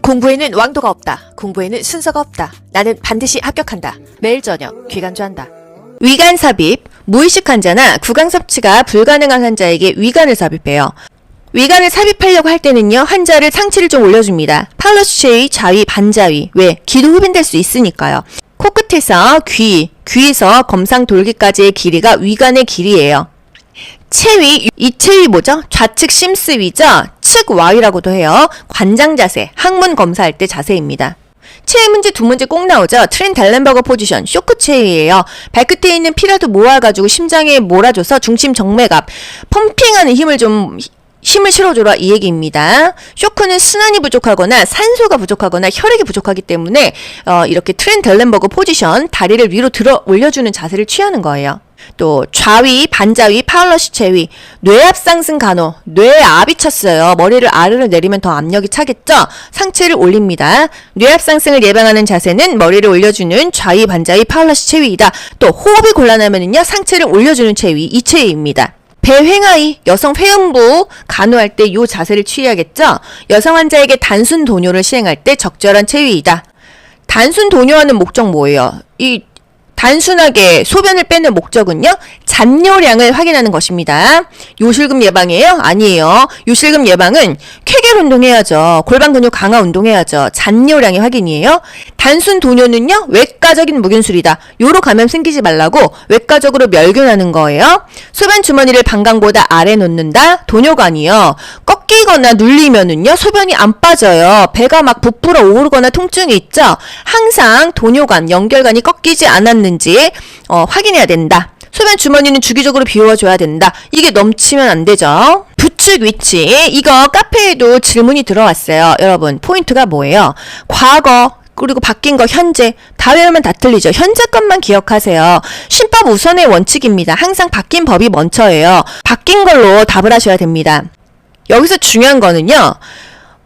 공부에는 왕도가 없다. 공부에는 순서가 없다. 나는 반드시 합격한다. 매일 저녁 귀간주한다. 위간 삽입, 무의식 환자나 구강 섭취가 불가능한 환자에게 위간을 삽입해요. 위간을 삽입하려고 할 때는요, 환자를 상체를 좀 올려줍니다. 팔러스 체위, 좌위, 반자위. 왜? 기도 흡인될 수 있으니까요. 코끝에서 귀에서 검상 돌기까지의 길이가 위간의 길이에요. 체위, 이 체위 뭐죠? 좌측 심스위죠? 측 Y라고도 해요. 관장 자세, 항문 검사할 때 자세입니다. 체위 문제 두 문제 꼭 나오죠? 트렌-델렌버거 포지션, 쇼크 체위예요. 발끝에 있는 피라도 모아가지고 심장에 몰아줘서 중심 정맥압, 펌핑하는 힘을 실어줘라 이 얘기입니다. 쇼크는 순환이 부족하거나 산소가 부족하거나 혈액이 부족하기 때문에 이렇게 트렌-델렌버거 포지션, 다리를 위로 들어 올려주는 자세를 취하는 거예요. 또 좌위, 반자위, 파울러시 체위, 뇌압 상승 간호, 뇌압이 찼어요. 머리를 아래로 내리면 더 압력이 차겠죠? 상체를 올립니다. 뇌압 상승을 예방하는 자세는 머리를 올려주는 좌위, 반자위, 파울러시 체위이다. 또 호흡이 곤란하면은요, 상체를 올려주는 체위, 이 체위입니다. 배횡하위, 여성 회음부 간호할 때 이 자세를 취해야겠죠? 여성 환자에게 단순 도뇨를 시행할 때 적절한 체위이다. 단순 도뇨하는 목적 뭐예요? 이 단순하게 소변을 빼는 목적은요, 잔뇨량을 확인하는 것입니다. 요실금 예방이에요? 아니에요. 요실금 예방은 쾌결 운동해야죠. 골반 근육 강화 운동해야죠. 잔뇨량의 확인이에요. 단순 도뇨는요, 외과적인 무균술이다. 요로 감염 생기지 말라고 외과적으로 멸균하는 거예요. 소변 주머니를 방광보다 아래 놓는다. 도뇨관이요. 꺾이거나 눌리면은요, 소변이 안 빠져요. 배가 막 부풀어 오르거나 통증이 있죠. 항상 도뇨관, 연결관이 꺾이지 않았는지 확인해야 된다. 소변 주머니는 주기적으로 비워줘야 된다. 이게 넘치면 안 되죠. 부축 위치, 이거 카페에도 질문이 들어왔어요. 여러분, 포인트가 뭐예요? 과거, 그리고 바뀐 거 현재, 다 외우면 다 틀리죠. 현재 것만 기억하세요. 신법 우선의 원칙입니다. 항상 바뀐 법이 먼저예요. 바뀐 걸로 답을 하셔야 됩니다. 여기서 중요한 거는요,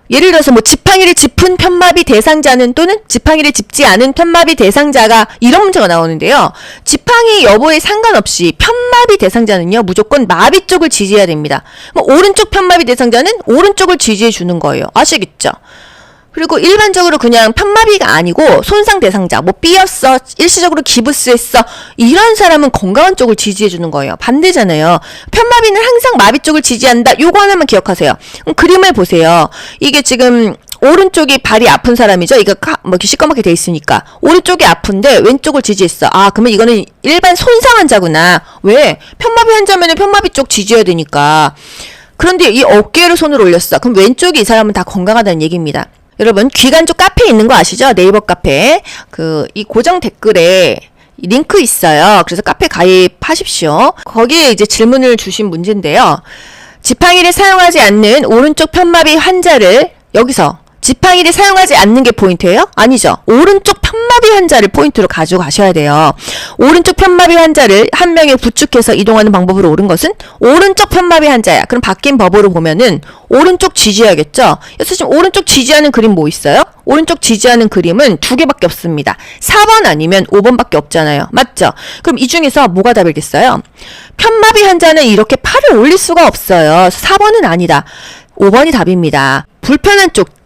예를 들어서 뭐 지팡이를 짚은 편마비 대상자는 또는 지팡이를 짚지 않은 편마비 대상자가, 이런 문제가 나오는데요. 지팡이 여부에 상관없이 편마비 대상자는요, 무조건 마비 쪽을 지지해야 됩니다. 오른쪽 편마비 대상자는 오른쪽을 지지해 주는 거예요. 아시겠죠? 그리고 일반적으로 그냥 편마비가 아니고 손상 대상자, 뭐 삐었어, 일시적으로 기부스했어, 이런 사람은 건강한 쪽을 지지해 주는 거예요. 반대잖아요. 편마비는 항상 마비 쪽을 지지한다. 요거 하나만 기억하세요. 그럼 그림을 보세요. 이게 지금 오른쪽이 발이 아픈 사람이죠. 이거 뭐 이렇게 시꺼멓게 돼 있으니까 오른쪽이 아픈데 왼쪽을 지지했어. 아, 그러면 이거는 일반 손상 환자구나. 왜? 편마비 환자면은 편마비 쪽 지지해야 되니까. 그런데 이 어깨를 손으로 올렸어. 그럼 왼쪽이 이 사람은 다 건강하다는 얘기입니다. 여러분, 귀간 쪽 카페 있는 거 아시죠? 네이버 카페. 이 고정 댓글에 링크 있어요. 그래서 카페 가입하십시오. 거기에 이제 질문을 주신 문제인데요. 지팡이를 사용하지 않는 오른쪽 편마비 환자를, 여기서 지팡이를 사용하지 않는 게 포인트예요? 아니죠. 오른쪽 편마비 환자를 포인트로 가져가셔야 돼요. 오른쪽 편마비 환자를 한 명에 부축해서 이동하는 방법으로 옳은 것은 오른쪽 편마비 환자야. 그럼 바뀐 법으로 보면은 오른쪽 지지해야겠죠? 그래서 지금 오른쪽 지지하는 그림 뭐 있어요? 오른쪽 지지하는 그림은 두 개밖에 없습니다. 4번 아니면 5번밖에 없잖아요. 맞죠? 그럼 이 중에서 뭐가 답이겠어요? 편마비 환자는 이렇게 팔을 올릴 수가 없어요. 4번은 아니다. 5번이 답입니다. 불편한 쪽,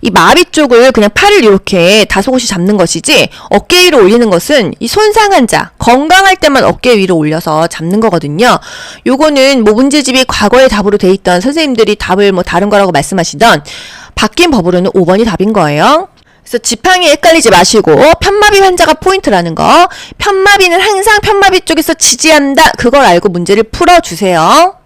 이 마비 쪽을 그냥 팔을 이렇게 다소곳이 잡는 것이지, 어깨 위로 올리는 것은 이 손상 환자, 건강할 때만 어깨 위로 올려서 잡는 거거든요. 요거는 뭐 문제집이 과거의 답으로 돼 있던 선생님들이 답을 뭐 다른 거라고 말씀하시던, 바뀐 법으로는 5번이 답인 거예요. 그래서 지팡이 헷갈리지 마시고 편마비 환자가 포인트라는 거, 편마비는 항상 편마비 쪽에서 지지한다, 그걸 알고 문제를 풀어주세요.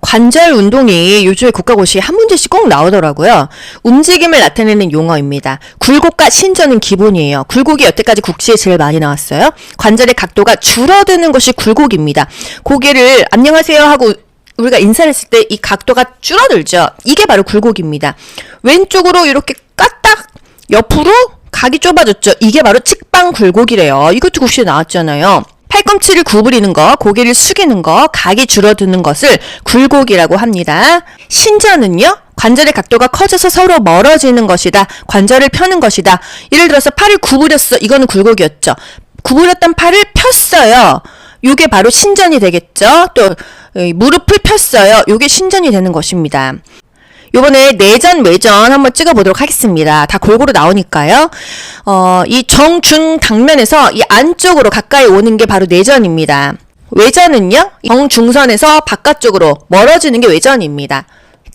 관절 운동이 요즘에 국가고시에 한 문제씩 꼭 나오더라고요. 움직임을 나타내는 용어입니다. 굴곡과 신전은 기본이에요. 굴곡이 여태까지 국시에 제일 많이 나왔어요. 관절의 각도가 줄어드는 것이 굴곡입니다. 고개를 안녕하세요 하고 우리가 인사를 했을 때 이 각도가 줄어들죠. 이게 바로 굴곡입니다. 왼쪽으로 이렇게 까딱 옆으로 각이 좁아졌죠. 이게 바로 측방 굴곡이래요. 이것도 국시에 나왔잖아요. 팔꿈치를 구부리는 거, 고개를 숙이는 거, 각이 줄어드는 것을 굴곡이라고 합니다. 신전은요, 관절의 각도가 커져서 서로 멀어지는 것이다. 관절을 펴는 것이다. 예를 들어서 팔을 구부렸어. 이거는 굴곡이었죠. 구부렸던 팔을 폈어요. 이게 바로 신전이 되겠죠. 또 무릎을 폈어요. 이게 신전이 되는 것입니다. 요번에 내전, 외전 한번 찍어보도록 하겠습니다. 다 골고루 나오니까요. 이 정중당면에서 이 안쪽으로 가까이 오는 게 바로 내전입니다. 외전은요, 정중선에서 바깥쪽으로 멀어지는 게 외전입니다.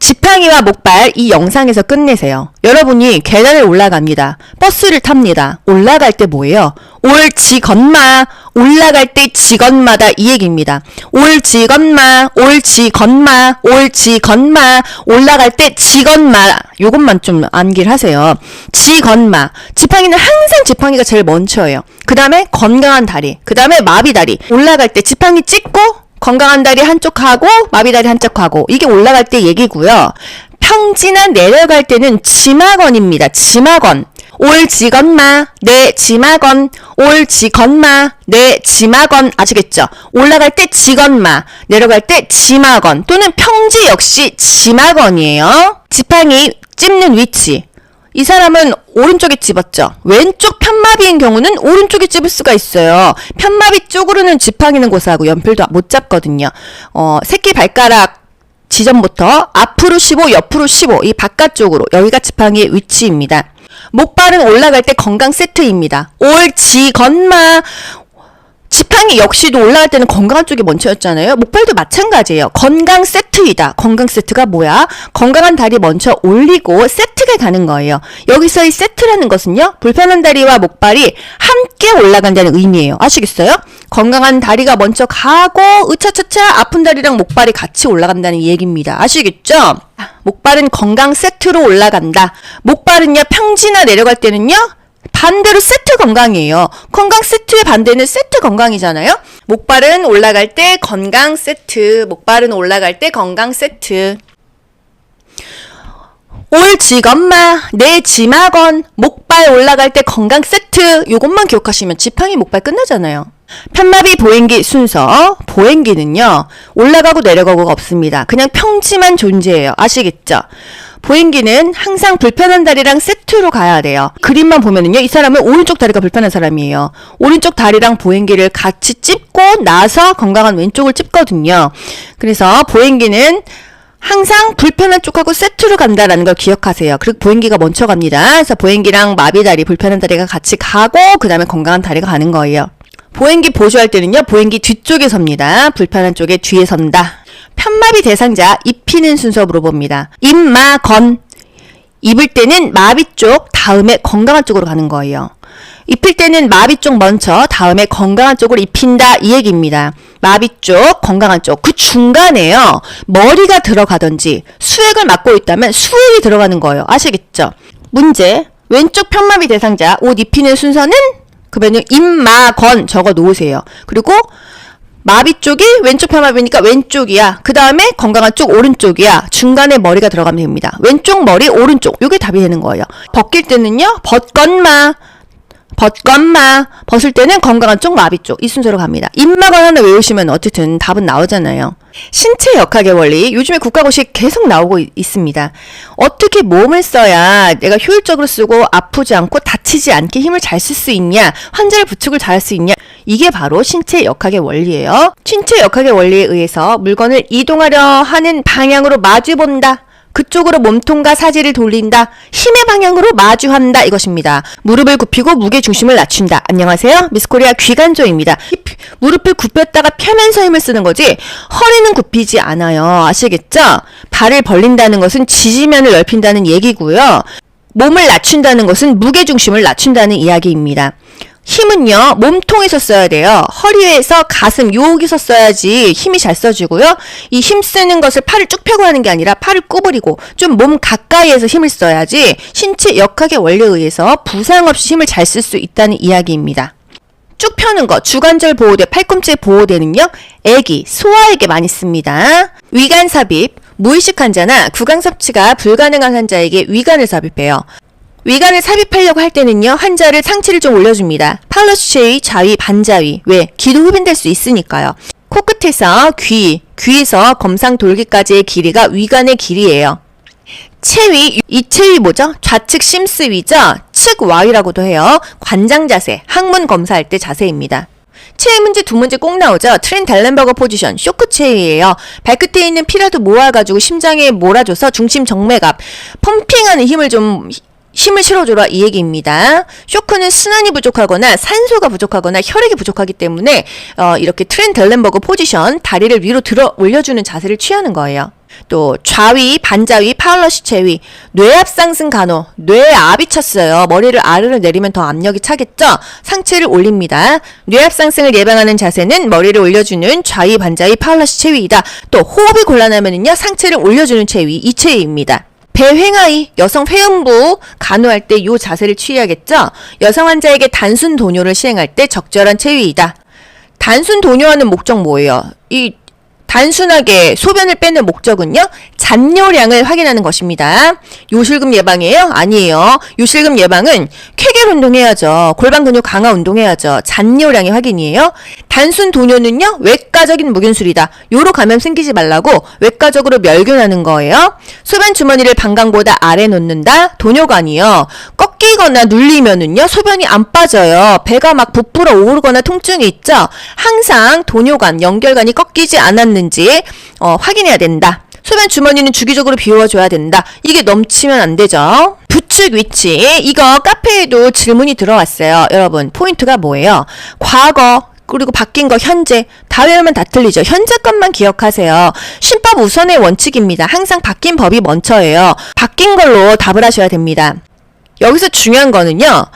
지팡이와 목발 이 영상에서 끝내세요. 여러분이 계단을 올라갑니다. 버스를 탑니다. 올라갈 때 뭐예요? 올지건마, 올라갈 때 지건마다 이 얘기입니다. 올지건마, 올지건마, 올지건마, 올라갈 때 지건마. 요것만 좀 암기를 하세요. 지건마. 지팡이는 항상 지팡이가 제일 먼저예요. 그 다음에 건강한 다리, 그 다음에 마비 다리. 올라갈 때 지팡이 찍고 건강한 다리 한쪽 하고 마비 다리 한쪽 하고, 이게 올라갈 때 얘기고요. 평지나 내려갈 때는 지마건입니다. 지마건. 올지건마, 내 지마건, 올지건마, 내 지마건. 아시겠죠? 올라갈 때 지건마, 내려갈 때 지마건, 또는 평지 역시 지마건이에요. 지팡이 찝는 위치. 이 사람은 오른쪽에 찝었죠. 왼쪽 편마비인 경우는 오른쪽에 찝을 수가 있어요. 편마비 쪽으로는 지팡이는 고사하고 연필도 못 잡거든요. 새끼 발가락 지점부터 앞으로 15, 옆으로 15, 이 바깥쪽으로, 여기가 지팡이의 위치입니다. 목발은 올라갈 때 건강 세트입니다. 올지건마. 지팡이 역시도 올라갈 때는 건강한 쪽이 먼저였잖아요. 목발도 마찬가지예요. 건강 세트이다. 건강 세트가 뭐야? 건강한 다리 먼저 올리고 세트가 가는 거예요. 여기서 이 세트라는 것은요, 불편한 다리와 목발이 함께 올라간다는 의미예요. 아시겠어요? 건강한 다리가 먼저 가고 으차차차 아픈 다리랑 목발이 같이 올라간다는 얘기입니다. 아시겠죠? 목발은 건강 세트로 올라간다. 목발은요, 평지나 내려갈 때는요, 반대로 세트 건강이에요. 건강 세트의 반대는 세트 건강이잖아요. 목발은 올라갈 때 건강 세트, 목발은 올라갈 때 건강 세트. 올지건마, 내 지마건, 목발 올라갈 때 건강 세트. 요것만 기억하시면 지팡이 목발 끝나잖아요. 편마비 보행기 순서. 보행기는요, 올라가고 내려가고가 없습니다. 그냥 평지만 존재해요. 아시겠죠? 보행기는 항상 불편한 다리랑 세트로 가야 돼요. 그림만 보면은요, 이 사람은 오른쪽 다리가 불편한 사람이에요. 오른쪽 다리랑 보행기를 같이 찝고 나서 건강한 왼쪽을 찝거든요. 그래서 보행기는 항상 불편한 쪽하고 세트로 간다라는 걸 기억하세요. 그리고 보행기가 먼저 갑니다. 그래서 보행기랑 마비다리, 불편한 다리가 같이 가고 그 다음에 건강한 다리가 가는 거예요. 보행기 보조할 때는요, 보행기 뒤쪽에 섭니다. 불편한 쪽에 뒤에 선다. 편마비 대상자 입히는 순서 물어봅니다. 입마건. 입을 때는 마비 쪽 다음에 건강한 쪽으로 가는 거예요. 입힐 때는 마비 쪽 먼저 다음에 건강한 쪽으로 입힌다, 이 얘기입니다. 마비 쪽, 건강한 쪽, 그 중간에요, 머리가 들어가든지 수액을 맡고 있다면 수액이 들어가는 거예요. 아시겠죠? 문제. 왼쪽 편마비 대상자 옷 입히는 순서는 그러면 입마건 적어 놓으세요. 그리고 마비 쪽이 왼쪽 편마비니까 왼쪽이야. 그 다음에 건강한 쪽 오른쪽이야. 중간에 머리가 들어가면 됩니다. 왼쪽 머리 오른쪽, 요게 답이 되는 거예요. 벗길 때는요, 벗건마, 벗건마. 벗을 때는 건강한 쪽 마비 쪽, 이 순서로 갑니다. 입마건 하나 외우시면 어쨌든 답은 나오잖아요. 신체 역학의 원리, 요즘에 국가고시 계속 나오고 있습니다. 어떻게 몸을 써야 내가 효율적으로 쓰고 아프지 않고 다치지 않게 힘을 잘 쓸 수 있냐, 환자를 부축을 잘 할 수 있냐, 이게 바로 신체 역학의 원리예요. 신체 역학의 원리에 의해서 물건을 이동하려 하는 방향으로 마주본다. 그쪽으로 몸통과 사지를 돌린다. 힘의 방향으로 마주한다. 이것입니다. 무릎을 굽히고 무게 중심을 낮춘다. 안녕하세요. 미스코리아 귀간조입니다. 무릎을 굽혔다가 펴면서 힘을 쓰는 거지 허리는 굽히지 않아요. 아시겠죠? 발을 벌린다는 것은 지지면을 넓힌다는 얘기고요. 몸을 낮춘다는 것은 무게 중심을 낮춘다는 이야기입니다. 힘은요, 몸통에서 써야 돼요. 허리에서 가슴, 여기서 써야지 힘이 잘 써지고요. 이 힘 쓰는 것을 팔을 쭉 펴고 하는 게 아니라 팔을 구부리고 좀 몸 가까이에서 힘을 써야지 신체 역학의 원리에 의해서 부상 없이 힘을 잘 쓸 수 있다는 이야기입니다. 쭉 펴는 거, 주관절 보호대, 팔꿈치 보호대는요, 애기, 소아에게 많이 씁니다. 위관 삽입, 무의식 환자나 구강 섭취가 불가능한 환자에게 위관을 삽입해요. 위관을 삽입하려고 할 때는요, 환자를 상체를 좀 올려줍니다. 팔러스체의 좌위, 반자위. 왜? 기도 흡인될 수 있으니까요. 코끝에서 귀에서 검상 돌기까지의 길이가 위관의 길이에요. 체위, 이 체위 뭐죠? 좌측 심스위죠? 측 와위라고도 해요. 관장 자세, 항문 검사할 때 자세입니다. 체위 문제 두 문제 꼭 나오죠. 트렌달렌버거 포지션, 쇼크 체위예요. 발끝에 있는 피라도 모아가지고 심장에 몰아줘서 중심 정맥압, 펌핑하는 힘을 실어줘라 이 얘기입니다. 쇼크는 순환이 부족하거나 산소가 부족하거나 혈액이 부족하기 때문에 이렇게 트렌달렌버거 포지션, 다리를 위로 들어 올려주는 자세를 취하는 거예요. 또 좌위, 반자위, 파울러시 체위, 뇌압 상승 간호, 뇌압이 찼어요. 머리를 아래로 내리면 더 압력이 차겠죠? 상체를 올립니다. 뇌압 상승을 예방하는 자세는 머리를 올려주는 좌위, 반자위, 파울러시 체위이다. 또 호흡이 곤란하면은요, 상체를 올려주는 체위, 이 체위입니다. 배횡하위, 여성 회음부 간호할 때 이 자세를 취해야겠죠? 여성 환자에게 단순 도뇨를 시행할 때 적절한 체위이다. 단순 도뇨하는 목적 뭐예요? 이 단순하게 소변을 빼는 목적은요, 잔뇨량을 확인하는 것입니다. 요실금 예방이에요? 아니에요. 요실금 예방은 쾌결 운동해야죠. 골반 근육 강화 운동해야죠. 잔뇨량의 확인이에요. 단순 도뇨는요, 외과적인 무균술이다. 요로 감염 생기지 말라고 외과적으로 멸균하는 거예요. 소변 주머니를 방광보다 아래 놓는다. 도뇨관이요. 꺾이거나 눌리면은요, 소변이 안 빠져요. 배가 막 부풀어 오르거나 통증이 있죠? 항상 도뇨관, 연결관이 꺾이지 않았는지 확인해야 된다. 소변 주머니는 주기적으로 비워줘야 된다. 이게 넘치면 안 되죠. 부축 위치. 이거 카페에도 질문이 들어왔어요. 여러분, 포인트가 뭐예요? 과거, 그리고 바뀐 거 현재. 다 외우면 다 틀리죠. 현재 것만 기억하세요. 신법 우선의 원칙입니다. 항상 바뀐 법이 먼저예요. 바뀐 걸로 답을 하셔야 됩니다. 여기서 중요한 거는요,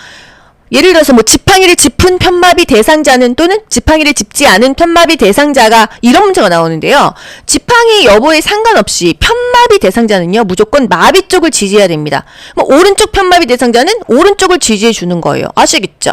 예를 들어서 뭐 지팡이를 짚은 편마비 대상자는 또는 지팡이를 짚지 않은 편마비 대상자가, 이런 문제가 나오는데요. 지팡이 여부에 상관없이 편마비 대상자는요, 무조건 마비 쪽을 지지해야 됩니다. 뭐 오른쪽 편마비 대상자는 오른쪽을 지지해 주는 거예요. 아시겠죠?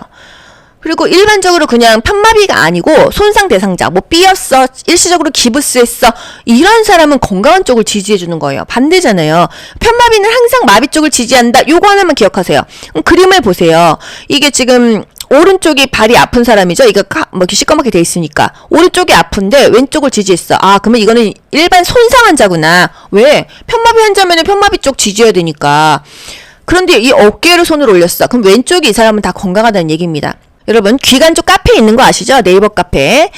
그리고 일반적으로 그냥 편마비가 아니고 손상 대상자, 뭐 삐었어, 일시적으로 기부스했어, 이런 사람은 건강한 쪽을 지지해 주는 거예요. 반대잖아요. 편마비는 항상 마비 쪽을 지지한다. 요거 하나만 기억하세요. 그림을 보세요. 이게 지금 오른쪽이 발이 아픈 사람이죠. 이거 뭐 이렇게 시꺼멓게 돼 있으니까 오른쪽이 아픈데 왼쪽을 지지했어. 아, 그러면 이거는 일반 손상 환자구나. 왜? 편마비 환자면은 편마비 쪽 지지해야 되니까. 그런데 이 어깨를 손을 올렸어. 그럼 왼쪽이 이 사람은 다 건강하다는 얘기입니다. 여러분, 귀간 쪽 카페 있는 거 아시죠? 네이버 카페.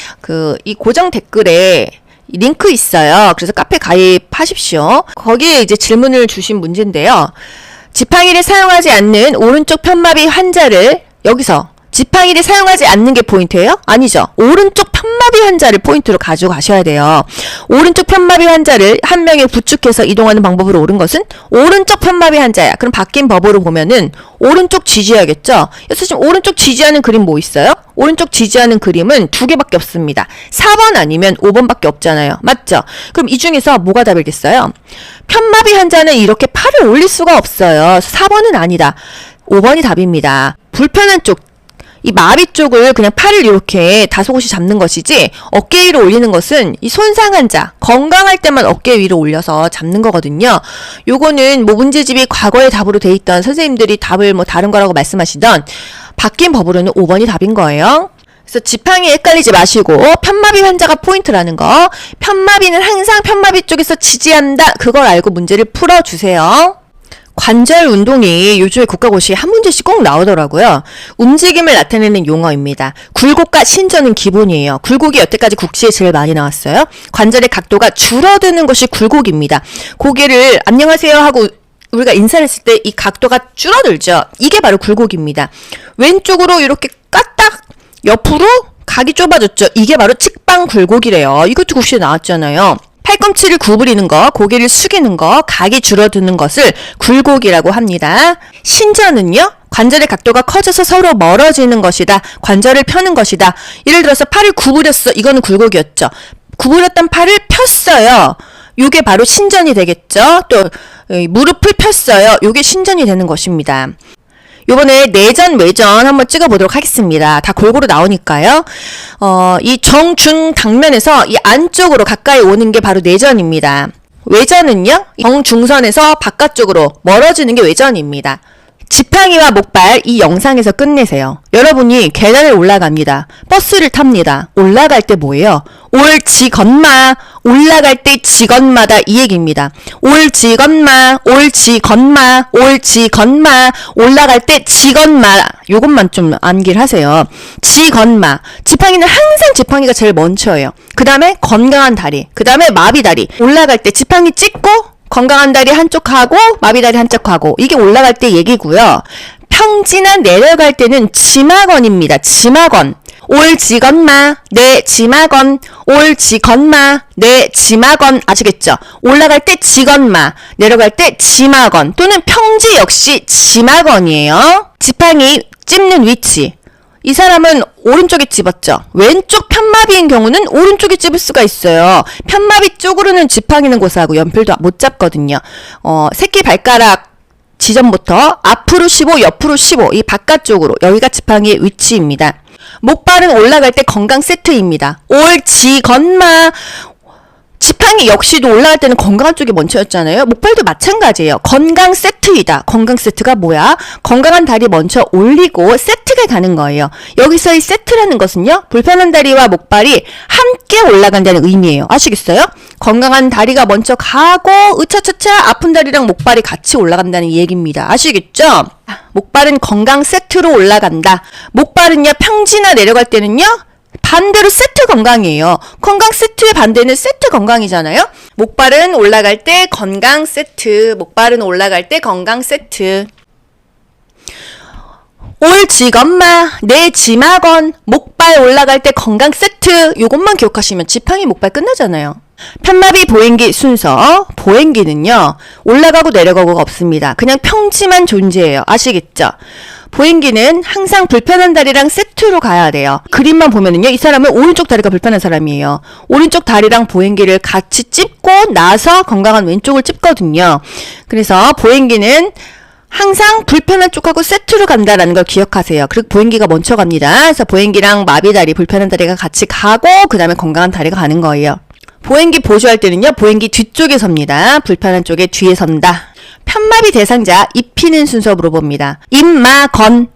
이 고정 댓글에 링크 있어요. 그래서 카페 가입하십시오. 거기에 이제 질문을 주신 문제인데요. 지팡이를 사용하지 않는 오른쪽 편마비 환자를, 여기서 지팡이를 사용하지 않는 게 포인트예요? 아니죠. 오른쪽 편마비 환자를 포인트로 가져가셔야 돼요. 오른쪽 편마비 환자를 한 명에 부축해서 이동하는 방법으로 옳은 것은 오른쪽 편마비 환자야. 그럼 바뀐 법으로 보면은 오른쪽 지지해야겠죠. 그래서 지금 오른쪽 지지하는 그림 뭐 있어요? 오른쪽 지지하는 그림은 두 개밖에 없습니다. 4번 아니면 5번밖에 없잖아요. 맞죠? 그럼 이 중에서 뭐가 답이겠어요? 편마비 환자는 이렇게 팔을 올릴 수가 없어요. 4번은 아니다. 5번이 답입니다. 불편한 쪽, 이 마비 쪽을 그냥 팔을 이렇게 다소곳이 잡는 것이지, 어깨 위로 올리는 것은 이 손상 환자, 건강할 때만 어깨 위로 올려서 잡는 거거든요. 요거는 뭐 문제집이 과거의 답으로 돼 있던 선생님들이 답을 뭐 다른 거라고 말씀하시던, 바뀐 법으로는 5번이 답인 거예요. 그래서 지팡이 헷갈리지 마시고 편마비 환자가 포인트라는 거, 편마비는 항상 편마비 쪽에서 지지한다, 그걸 알고 문제를 풀어주세요. 관절 운동이 요즘에 국가고시에 한 문제씩 꼭 나오더라고요. 움직임을 나타내는 용어입니다. 굴곡과 신전은 기본이에요. 굴곡이 여태까지 국시에 제일 많이 나왔어요. 관절의 각도가 줄어드는 것이 굴곡입니다. 고개를 안녕하세요 하고 우리가 인사를 했을 때 이 각도가 줄어들죠. 이게 바로 굴곡입니다. 왼쪽으로 이렇게 까딱 옆으로 각이 좁아졌죠. 이게 바로 측방 굴곡이래요. 이것도 국시에 나왔잖아요. 팔꿈치를 구부리는 거, 고개를 숙이는 거, 각이 줄어드는 것을 굴곡이라고 합니다. 신전은요, 관절의 각도가 커져서 서로 멀어지는 것이다. 관절을 펴는 것이다. 예를 들어서 팔을 구부렸어. 이거는 굴곡이었죠. 구부렸던 팔을 폈어요. 요게 바로 신전이 되겠죠. 또 무릎을 폈어요. 요게 신전이 되는 것입니다. 요번에 내전, 외전 한번 찍어보도록 하겠습니다. 다 골고루 나오니까요. 이 정중 당면에서 이 안쪽으로 가까이 오는 게 바로 내전입니다. 외전은요, 정중선에서 바깥쪽으로 멀어지는 게 외전입니다. 지팡이와 목발 이 영상에서 끝내세요. 여러분이 계단을 올라갑니다. 버스를 탑니다. 올라갈 때 뭐예요? 옳지 건마, 올라갈 때 지건마다 이 얘기입니다. 올지건마, 올지건마, 올지건마, 올라갈 때 지건마. 요것만 좀 암기를 하세요. 지건마. 지팡이는 항상 지팡이가 제일 먼저예요. 그 다음에 건강한 다리, 그 다음에 마비다리. 올라갈 때 지팡이 찍고 건강한 다리 한쪽 하고 마비다리 한쪽 하고, 이게 올라갈 때 얘기고요. 평지나 내려갈 때는 지마건입니다. 지마건. 올지건마, 내 지마건, 올지건마, 내 지마건. 아시겠죠? 올라갈 때 지건마, 내려갈 때 지마건, 또는 평지 역시 지마건이에요. 지팡이 찝는 위치. 이 사람은 오른쪽에 찝었죠. 왼쪽 편마비인 경우는 오른쪽에 찝을 수가 있어요. 편마비 쪽으로는 지팡이는 고사하고 연필도 못 잡거든요. 새끼 발가락 지점부터 앞으로 15, 옆으로 15, 이 바깥쪽으로, 여기가 지팡이의 위치입니다. 목발은 올라갈 때 건강 세트입니다. 올지건마. 지팡이 역시도 올라갈 때는 건강한 쪽이 먼저였잖아요. 목발도 마찬가지예요. 건강 세트이다. 건강 세트가 뭐야? 건강한 다리 먼저 올리고 세트가 가는 거예요. 여기서 이 세트라는 것은요, 불편한 다리와 목발이 함께 올라간다는 의미예요. 아시겠어요? 건강한 다리가 먼저 가고 으차차차 아픈 다리랑 목발이 같이 올라간다는 얘기입니다. 아시겠죠? 목발은 건강 세트로 올라간다. 목발은요, 평지나 내려갈 때는요, 반대로 세트 건강이에요. 건강 세트의 반대는 세트 건강이잖아요. 목발은 올라갈 때 건강 세트, 목발은 올라갈 때 건강 세트. 올지건마, 내 지마건, 목발 올라갈 때 건강 세트. 요것만 기억하시면 지팡이 목발 끝나잖아요. 편마비 보행기 순서. 보행기는요, 올라가고 내려가고가 없습니다. 그냥 평지만 존재해요. 아시겠죠? 보행기는 항상 불편한 다리랑 세트로 가야 돼요. 그림만 보면은요, 이 사람은 오른쪽 다리가 불편한 사람이에요. 오른쪽 다리랑 보행기를 같이 찝고 나서 건강한 왼쪽을 찝거든요. 그래서 보행기는 항상 불편한 쪽하고 세트로 간다라는 걸 기억하세요. 그리고 보행기가 먼저 갑니다. 그래서 보행기랑 마비다리, 불편한 다리가 같이 가고 그 다음에 건강한 다리가 가는 거예요. 보행기 보조할 때는요, 보행기 뒤쪽에 섭니다. 불편한 쪽에 뒤에 선다. 편마비 대상자 입히는 순서 물어봅니다. 입마건.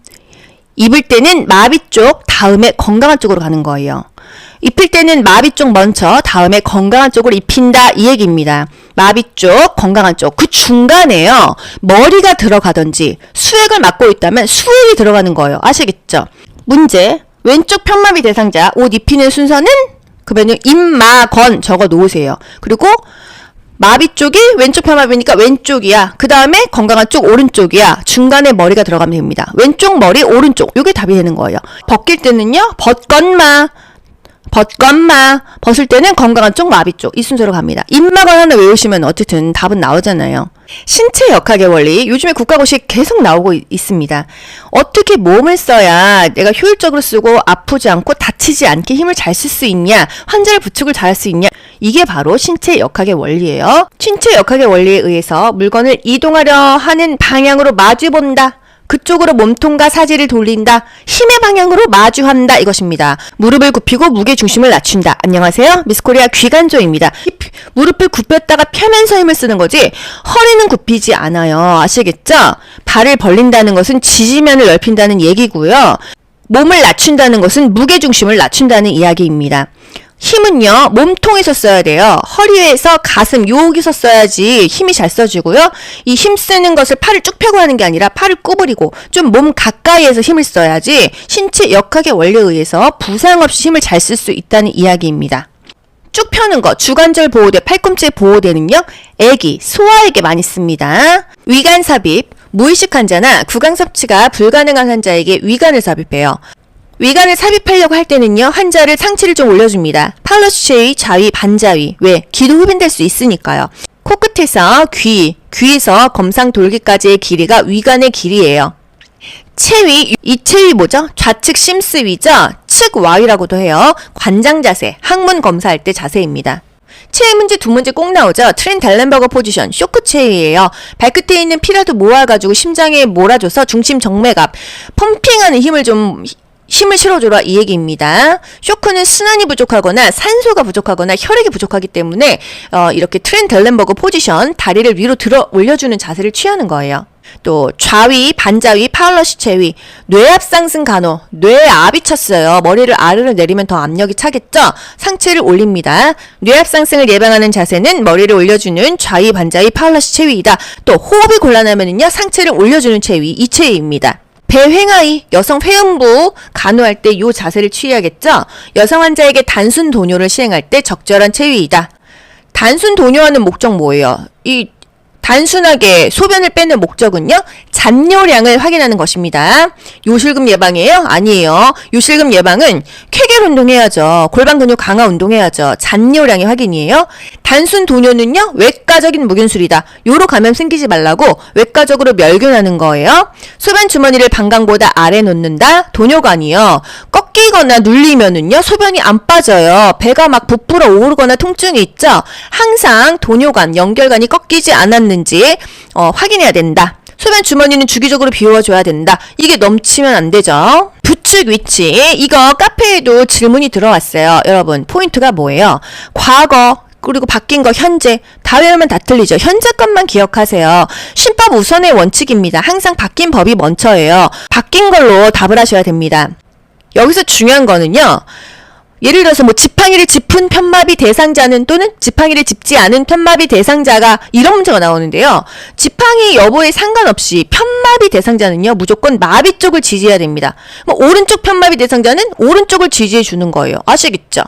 입을 때는 마비 쪽 다음에 건강한 쪽으로 가는 거예요. 입힐 때는 마비 쪽 먼저 다음에 건강한 쪽으로 입힌다, 이 얘기입니다. 마비 쪽, 건강한 쪽, 그 중간에요, 머리가 들어가든지 수액을 맡고 있다면 수액이 들어가는 거예요. 아시겠죠? 문제. 왼쪽 편마비 대상자 옷 입히는 순서는, 그러면 입마건 적어 놓으세요. 그리고 마비 쪽이 왼쪽 편마비니까 왼쪽이야. 그 다음에 건강한 쪽 오른쪽이야. 중간에 머리가 들어가면 됩니다. 왼쪽 머리 오른쪽, 요게 답이 되는 거예요. 벗길 때는요, 벗건마, 벗건마. 벗을 때는 건강한 쪽 마비 쪽, 이 순서로 갑니다. 입마건 하나 외우시면 어쨌든 답은 나오잖아요. 신체 역학의 원리, 요즘에 국가고시 계속 나오고 있습니다. 어떻게 몸을 써야 내가 효율적으로 쓰고 아프지 않고 다치지 않게 힘을 잘 쓸 수 있냐, 환자를 부축을 잘 할 수 있냐, 이게 바로 신체 역학의 원리예요. 신체 역학의 원리에 의해서 물건을 이동하려 하는 방향으로 마주본다, 그쪽으로 몸통과 사지를 돌린다, 힘의 방향으로 마주한다, 이것입니다. 무릎을 굽히고 무게중심을 낮춘다. 안녕하세요, 미스코리아 귀간조입니다. 무릎을 굽혔다가 펴면서 힘을 쓰는 거지 허리는 굽히지 않아요. 아시겠죠? 발을 벌린다는 것은 지지면을 넓힌다는 얘기고요. 몸을 낮춘다는 것은 무게중심을 낮춘다는 이야기입니다. 힘은요, 몸통에서 써야 돼요. 허리에서 가슴, 여기서 써야지 힘이 잘 써지고요. 이 힘 쓰는 것을 팔을 쭉 펴고 하는 게 아니라 팔을 구부리고 좀 몸 가까이에서 힘을 써야지 신체 역학의 원리에 의해서 부상 없이 힘을 잘 쓸 수 있다는 이야기입니다. 쭉 펴는 거, 주관절 보호대, 팔꿈치 보호대는요, 애기, 소아에게 많이 씁니다. 위관 삽입, 무의식 환자나 구강 섭취가 불가능한 환자에게 위관을 삽입해요. 위관을 삽입하려고 할 때는요, 환자를 상체를 좀 올려줍니다. 팔러스체의 자위, 반자위. 왜? 기도 흡인될 수 있으니까요. 코끝에서 귀에서 검상돌기까지의 길이가 위관의 길이에요. 체위, 이 체위 뭐죠? 좌측 심스위죠? 측와위라고도 해요. 관장 자세, 항문 검사할 때 자세입니다. 체위 문제 두 문제 꼭 나오죠. 트렌 달렌버거 포지션, 쇼크 체위예요. 발끝에 있는 피라도 모아가지고 심장에 몰아줘서 중심 정맥압, 펌핑하는 힘을 실어줘라, 이 얘기입니다. 쇼크는 순환이 부족하거나 산소가 부족하거나 혈액이 부족하기 때문에 이렇게 트렌 델렌버그 포지션, 다리를 위로 들어 올려주는 자세를 취하는 거예요. 또 좌위, 반자위, 파울러시 체위, 뇌압 상승 간호, 뇌압이 찼어요. 머리를 아래로 내리면 더 압력이 차겠죠? 상체를 올립니다. 뇌압 상승을 예방하는 자세는 머리를 올려주는 좌위, 반자위, 파울러시 체위이다. 또 호흡이 곤란하면은요, 상체를 올려주는 체위, 이 체위입니다. 배횡하위, 여성 회음부 간호할 때 이 자세를 취해야겠죠? 여성 환자에게 단순 도뇨를 시행할 때 적절한 체위이다. 단순 도뇨하는 목적 뭐예요? 이 단순하게 소변을 빼는 목적은요, 잔뇨량을 확인하는 것입니다. 요실금 예방이에요? 아니에요. 요실금 예방은 쾌결 운동해야죠. 골반 근육 강화 운동해야죠. 잔뇨량의 확인이에요. 단순 도뇨는요, 외과적인 무균술이다. 요로 감염 생기지 말라고 외과적으로 멸균하는 거예요. 소변 주머니를 방광보다 아래 놓는다. 도뇨관이요. 꺾이거나 눌리면은요, 소변이 안 빠져요. 배가 막 부풀어 오르거나 통증이 있죠. 항상 도뇨관, 연결관이 꺾이지 않았는지 확인해야 된다. 소변 주머니는 주기적으로 비워줘야 된다. 이게 넘치면 안 되죠. 부축 위치, 이거 카페에도 질문이 들어왔어요. 여러분, 포인트가 뭐예요? 과거, 그리고 바뀐 거 현재, 다 외우면 다 틀리죠. 현재 것만 기억하세요. 신법 우선의 원칙입니다. 항상 바뀐 법이 먼저예요. 바뀐 걸로 답을 하셔야 됩니다. 여기서 중요한 거는요, 예를 들어서 뭐 지팡이를 짚은 편마비 대상자는 또는 지팡이를 짚지 않은 편마비 대상자가, 이런 문제가 나오는데요. 지팡이 여부에 상관없이 편마비 대상자는요, 무조건 마비 쪽을 지지해야 됩니다. 뭐 오른쪽 편마비 대상자는 오른쪽을 지지해 주는 거예요. 아시겠죠?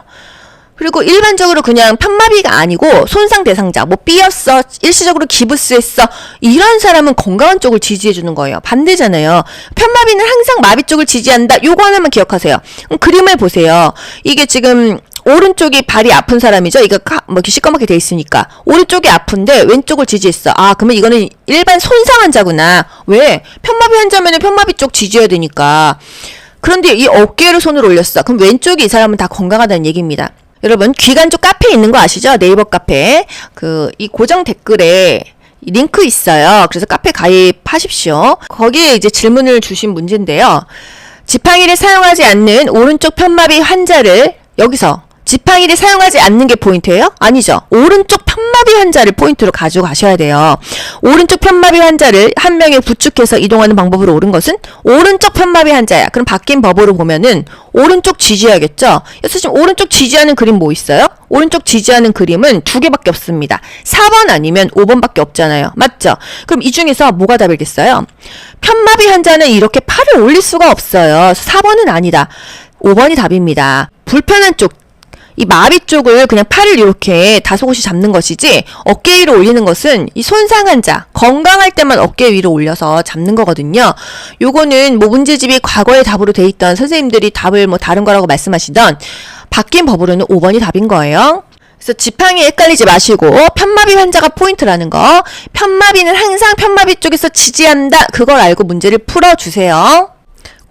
그리고 일반적으로 그냥 편마비가 아니고 손상 대상자, 뭐 삐었어, 일시적으로 기부스했어, 이런 사람은 건강한 쪽을 지지해 주는 거예요. 반대잖아요. 편마비는 항상 마비 쪽을 지지한다. 요거 하나만 기억하세요. 그림을 보세요. 이게 지금 오른쪽이 발이 아픈 사람이죠. 이거 뭐 이렇게 시꺼멓게 돼 있으니까 오른쪽이 아픈데 왼쪽을 지지했어. 아, 그러면 이거는 일반 손상 환자구나. 왜? 편마비 환자면은 편마비 쪽 지지해야 되니까. 그런데 이 어깨를 손으로 올렸어. 그럼 왼쪽이 이 사람은 다 건강하다는 얘기입니다. 여러분, 귀간 쪽 카페 있는 거 아시죠? 네이버 카페. 이 고정 댓글에 링크 있어요. 그래서 카페 가입하십시오. 거기에 이제 질문을 주신 문제인데요. 지팡이를 사용하지 않는 오른쪽 편마비 환자를, 여기서 지팡이를 사용하지 않는 게 포인트예요? 아니죠. 오른쪽 편마비 환자를 포인트로 가져가셔야 돼요. 오른쪽 편마비 환자를 한 명에 부축해서 이동하는 방법으로 옳은 것은 오른쪽 편마비 환자야. 그럼 바뀐 법으로 보면은 오른쪽 지지해야겠죠? 그래서 지금 오른쪽 지지하는 그림 뭐 있어요? 오른쪽 지지하는 그림은 2개밖에 없습니다. 4번 아니면 5번밖에 없잖아요. 맞죠? 그럼 이 중에서 뭐가 답이겠어요? 편마비 환자는 이렇게 팔을 올릴 수가 없어요. 4번은 아니다. 5번이 답입니다. 불편한 쪽, 이 마비 쪽을 그냥 팔을 이렇게 다소곳이 잡는 것이지, 어깨 위로 올리는 것은 이 손상 환자, 건강할 때만 어깨 위로 올려서 잡는 거거든요. 요거는 뭐 문제집이 과거의 답으로 돼 있던 선생님들이 답을 뭐 다른 거라고 말씀하시던, 바뀐 법으로는 5번이 답인 거예요. 그래서 지팡이 헷갈리지 마시고 편마비 환자가 포인트라는 거, 편마비는 항상 편마비 쪽에서 지지한다, 그걸 알고 문제를 풀어주세요.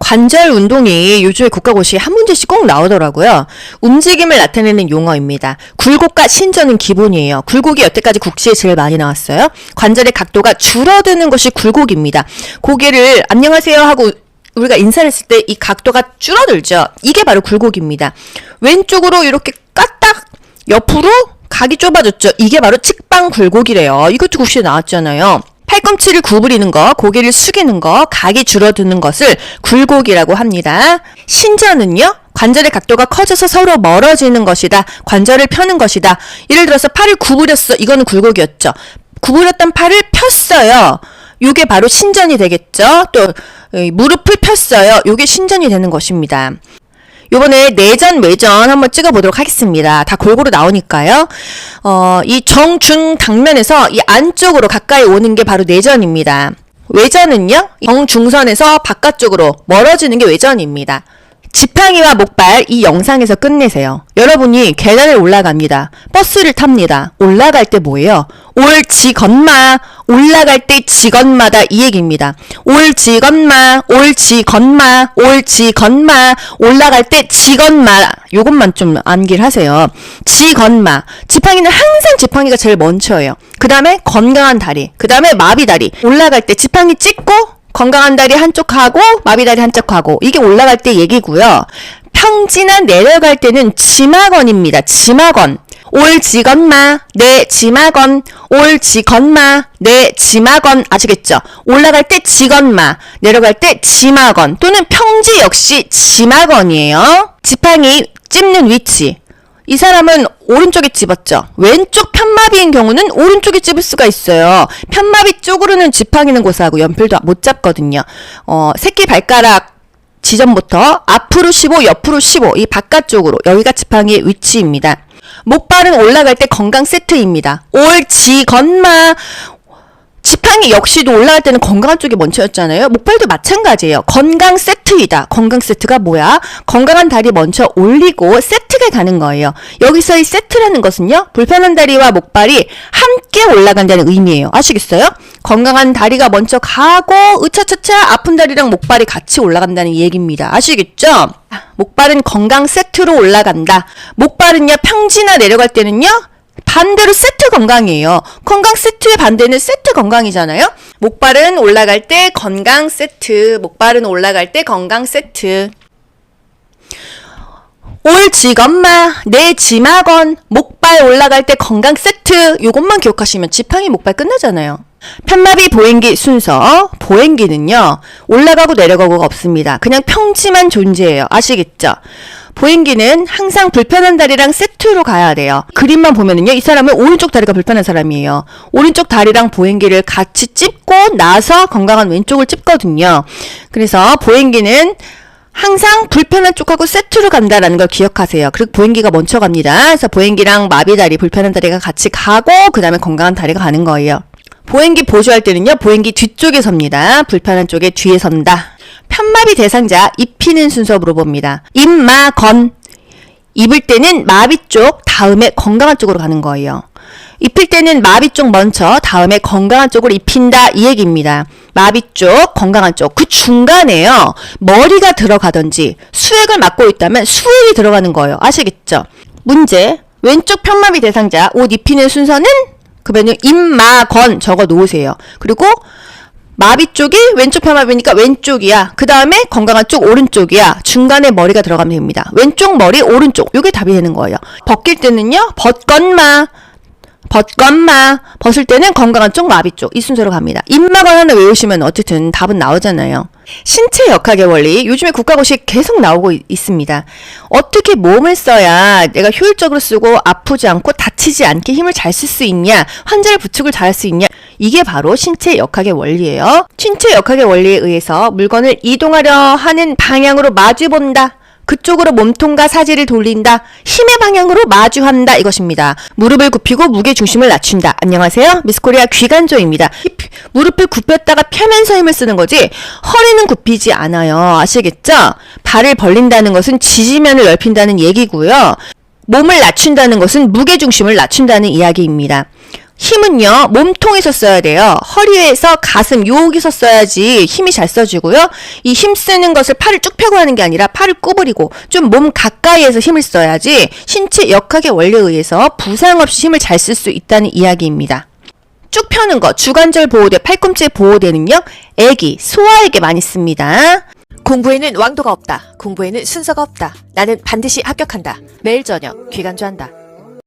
관절 운동이 요즘에 국가고시에 한 문제씩 꼭 나오더라고요. 움직임을 나타내는 용어입니다. 굴곡과 신전은 기본이에요. 굴곡이 여태까지 국시에 제일 많이 나왔어요. 관절의 각도가 줄어드는 것이 굴곡입니다. 고개를 안녕하세요 하고 우리가 인사를 했을 때 이 각도가 줄어들죠. 이게 바로 굴곡입니다. 왼쪽으로 이렇게 까딱 옆으로 각이 좁아졌죠. 이게 바로 측방 굴곡이래요. 이것도 국시에 나왔잖아요. 팔꿈치를 구부리는 거, 고개를 숙이는 거, 각이 줄어드는 것을 굴곡이라고 합니다. 신전은요, 관절의 각도가 커져서 서로 멀어지는 것이다. 관절을 펴는 것이다. 예를 들어서 팔을 구부렸어. 이거는 굴곡이었죠. 구부렸던 팔을 폈어요. 요게 바로 신전이 되겠죠. 또 무릎을 폈어요. 요게 신전이 되는 것입니다. 요번에 내전, 외전 한번 찍어보도록 하겠습니다. 다 골고루 나오니까요. 이 정중 당면에서 이 안쪽으로 가까이 오는 게 바로 내전입니다. 외전은요, 정중선에서 바깥쪽으로 멀어지는 게 외전입니다. 지팡이와 목발, 이 영상에서 끝내세요. 여러분이 계단을 올라갑니다. 버스를 탑니다. 올라갈 때 뭐예요? 올지건마, 올라갈 때 지건마다, 이 얘기입니다. 올지건마, 올지건마, 올지건마, 올라갈 때 지건마. 요것만 좀 암기를 하세요. 지건마. 지팡이는 항상 지팡이가 제일 먼저예요. 그 다음에 건강한 다리, 그 다음에 마비 다리. 올라갈 때 지팡이 찍고 건강한 다리 한쪽 하고 마비 다리 한쪽 하고, 이게 올라갈 때 얘기고요. 평지나 내려갈 때는 지마건입니다. 지마건. 올지건마 내 지마건, 올지건마 내 지마건. 아시겠죠? 올라갈 때 지건마, 내려갈 때 지마건 또는 평지 역시 지마건이에요. 지팡이 찝는 위치, 이 사람은 오른쪽에 집었죠. 왼쪽 편마비인 경우는 오른쪽에 집을 수가 있어요. 편마비 쪽으로는 지팡이는 고사하고 연필도 못 잡거든요. 새끼 발가락 지점부터 앞으로 15, 옆으로 15, 이 바깥쪽으로, 여기가 지팡이의 위치입니다. 목발은 올라갈 때 건강 세트입니다. 올지건마. 지팡이 역시도 올라갈 때는 건강한 쪽이 먼저였잖아요. 목발도 마찬가지예요. 건강 세트이다. 건강 세트가 뭐야? 건강한 다리 먼저 올리고 세트가 가는 거예요. 여기서 이 세트라는 것은요, 불편한 다리와 목발이 함께 올라간다는 의미예요. 아시겠어요? 건강한 다리가 먼저 가고 으차차차 아픈 다리랑 목발이 같이 올라간다는 얘기입니다. 아시겠죠? 목발은 건강 세트로 올라간다. 목발은요, 평지나 내려갈 때는요, 반대로 세트 건강이에요. 건강 세트의 반대는 세트 건강이잖아요. 목발은 올라갈 때 건강 세트, 목발은 올라갈 때 건강 세트. 올지건마 내 지마건, 목발 올라갈 때 건강 세트. 요것만 기억하시면 지팡이 목발 끝나잖아요. 편마비 보행기 순서, 보행기는요 올라가고 내려가고가 없습니다. 그냥 평지만 존재해요. 아시겠죠? 보행기는 항상 불편한 다리랑 세트로 가야 돼요. 그림만 보면은요, 이 사람은 오른쪽 다리가 불편한 사람이에요. 오른쪽 다리랑 보행기를 같이 찝고 나서 건강한 왼쪽을 찝거든요. 그래서 보행기는 항상 불편한 쪽하고 세트로 간다라는 걸 기억하세요. 그리고 보행기가 먼저 갑니다. 그래서 보행기랑 마비다리, 불편한 다리가 같이 가고 그 다음에 건강한 다리가 가는 거예요. 보행기 보조할 때는요, 보행기 뒤쪽에 섭니다. 불편한 쪽에 뒤에 선다. 편마비 대상자 입히는 순서 물어봅니다. 입마건. 입을 때는 마비 쪽 다음에 건강한 쪽으로 가는 거예요. 입힐 때는 마비 쪽 먼저 다음에 건강한 쪽으로 입힌다, 이 얘기입니다. 마비 쪽, 건강한 쪽, 그 중간에요, 머리가 들어가든지 수액을 맡고 있다면 수액이 들어가는 거예요. 아시겠죠? 문제, 왼쪽 편마비 대상자 옷 입히는 순서는 그러면 입마건 적어 놓으세요. 그리고 마비 쪽이 왼쪽 편마비니까 왼쪽이야. 그 다음에 건강한 쪽 오른쪽이야. 중간에 머리가 들어가면 됩니다. 왼쪽 머리 오른쪽, 요게 답이 되는 거예요. 벗길 때는요, 벗건마, 벗건마. 벗을 때는 건강한 쪽 마비 쪽, 이 순서로 갑니다. 입마건 하나 외우시면 어쨌든 답은 나오잖아요. 신체 역학의 원리, 요즘에 국가고시에 계속 나오고 있습니다. 어떻게 몸을 써야 내가 효율적으로 쓰고 아프지 않고 다치지 않게 힘을 잘 쓸 수 있냐, 환자를 부축을 잘 할 수 있냐, 이게 바로 신체 역학의 원리예요. 신체 역학의 원리에 의해서 물건을 이동하려 하는 방향으로 마주본다, 그쪽으로 몸통과 사지를 돌린다, 힘의 방향으로 마주한다, 이것입니다. 무릎을 굽히고 무게 중심을 낮춘다. 안녕하세요, 미스코리아 귀간조입니다. 무릎을 굽혔다가 펴면서 힘을 쓰는 거지 허리는 굽히지 않아요. 아시겠죠? 발을 벌린다는 것은 지지면을 넓힌다는 얘기고요. 몸을 낮춘다는 것은 무게 중심을 낮춘다는 이야기입니다. 힘은요, 몸통에서 써야 돼요. 허리에서 가슴, 여기서 써야지 힘이 잘 써지고요. 이 힘 쓰는 것을 팔을 쭉 펴고 하는 게 아니라 팔을 구부리고 좀 몸 가까이에서 힘을 써야지 신체 역학의 원리에 의해서 부상 없이 힘을 잘 쓸 수 있다는 이야기입니다. 쭉 펴는 거, 주관절 보호대, 팔꿈치 보호대는요, 애기, 소아에게 많이 씁니다. 공부에는 왕도가 없다. 공부에는 순서가 없다. 나는 반드시 합격한다. 매일 저녁 귀간조한다.